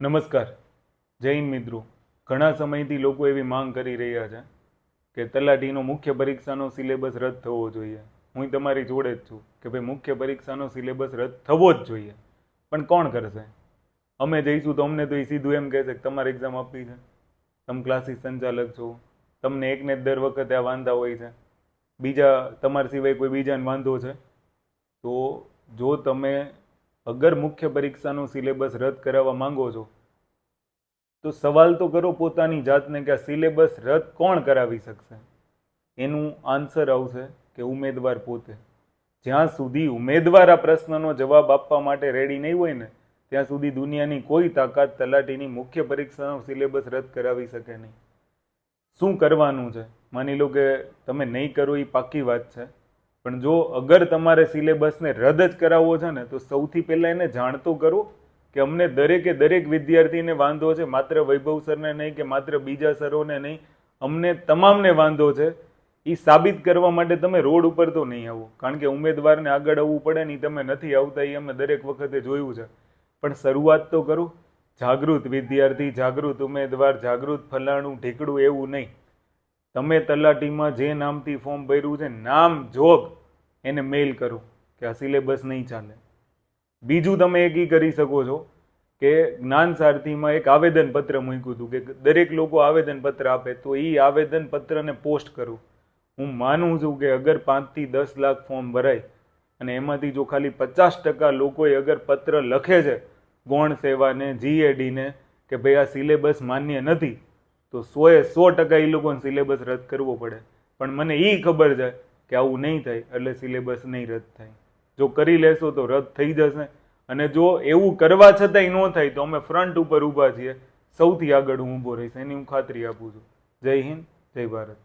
નમસ્કાર. જય હિન્દ મિત્રો. ઘણા સમયથી લોકો એવી માંગ કરી રહ્યા છે કે તલાટીનો મુખ્ય પરીક્ષાનો સિલેબસ રદ થવો જોઈએ. હું તમારી જોડે જ છું કે ભાઈ મુખ્ય પરીક્ષાનો સિલેબસ રદ થવો જ જોઈએ. પણ કોણ કરશે? અમે જઈશું તો અમને તો એ સીધું એમ કહેશે કે તમારે એક્ઝામ આપવી છે, તમે ક્લાસીસ સંચાલક છો, તમને એકને જ દર વખતે આ વાંધા હોય છે, બીજા તમારા સિવાય કોઈ બીજાને વાંધો છે. તો જો તમે અગર મુખ્ય પરીક્ષાનો સિલેબસ રદ કરાવવા માંગો છો તો સવાલ તો કરો પોતાની જાતને કે આ સિલેબસ રદ કોણ કરાવી શકશે? એનું આન્સર આવશે કે ઉમેદવાર પોતે. જ્યાં સુધી ઉમેદવાર આ પ્રશ્નનો જવાબ આપવા માટે રેડી નહીં હોય ને ત્યાં સુધી દુનિયાની કોઈ તાકાત તલાટીની મુખ્ય પરીક્ષાનો સિલેબસ રદ કરાવી શકે નહીં. શું કરવાનું છે? માની લો કે તમે નહીં કરો એ પાકી વાત છે, પણ જો અગર તમારે સિલેબસને રદ જ કરાવવો છે ને તો સૌથી પહેલાં એને જાણતો કરો કે અમને દરેકે દરેક વિદ્યાર્થીને વાંધો છે, માત્ર વૈભવ સરને નહીં કે માત્ર બીજા સરોને નહીં, અમને તમામને વાંધો છે. એ સાબિત કરવા માટે તમે રોડ ઉપર તો નહીં આવો, કારણ કે ઉમેદવારને આગળ આવવું પડે ને તમે નથી આવતા એ અમે દરેક વખતે જોયું છે. પણ શરૂઆત તો કરો. જાગૃત વિદ્યાર્થી, જાગૃત ઉમેદવાર, જાગૃત ફલાણું ઢીકડું એવું નહીં. તમે તલાટીમાં જે નામથી ફોર્મ ભર્યું છે નામ જોગ એને મેઇલ કરો કે આ સિલેબસ નહીં ચાલે. બીજું તમે એક કરી શકો છો કે જ્ઞાન સારથીમાં એક આવેદનપત્ર મૂક્યું હતું કે દરેક લોકો આવેદનપત્ર આપે, તો એ આવેદનપત્રને પોસ્ટ કરો. હું માનું છું કે અગર 5 થી 10 લાખ ફોર્મ ભરાય અને એમાંથી જો ખાલી 50% લોકોએ અગર પત્ર લખે છે ગૌણ સેવાને, જીએડીને કે ભાઈ આ સિલેબસ માન્ય નથી, તો 100% એ લોકોને સિલેબસ રદ કરવો પડે. પણ મને એ ખબર છે કે આવું નહીં થાય, એટલે સિલેબસ નહીં રદ થાય. જો કરી લેશો તો રદ થઈ જશે, અને જો એવું કરવા છતાંય ન થાય તો અમે ફ્રન્ટ ઉપર ઊભા છીએ, સૌથી આગળ હું ઊભો રહીશ, એની હું ખાતરી આપું છું. જય હિન્દ, જય ભારત.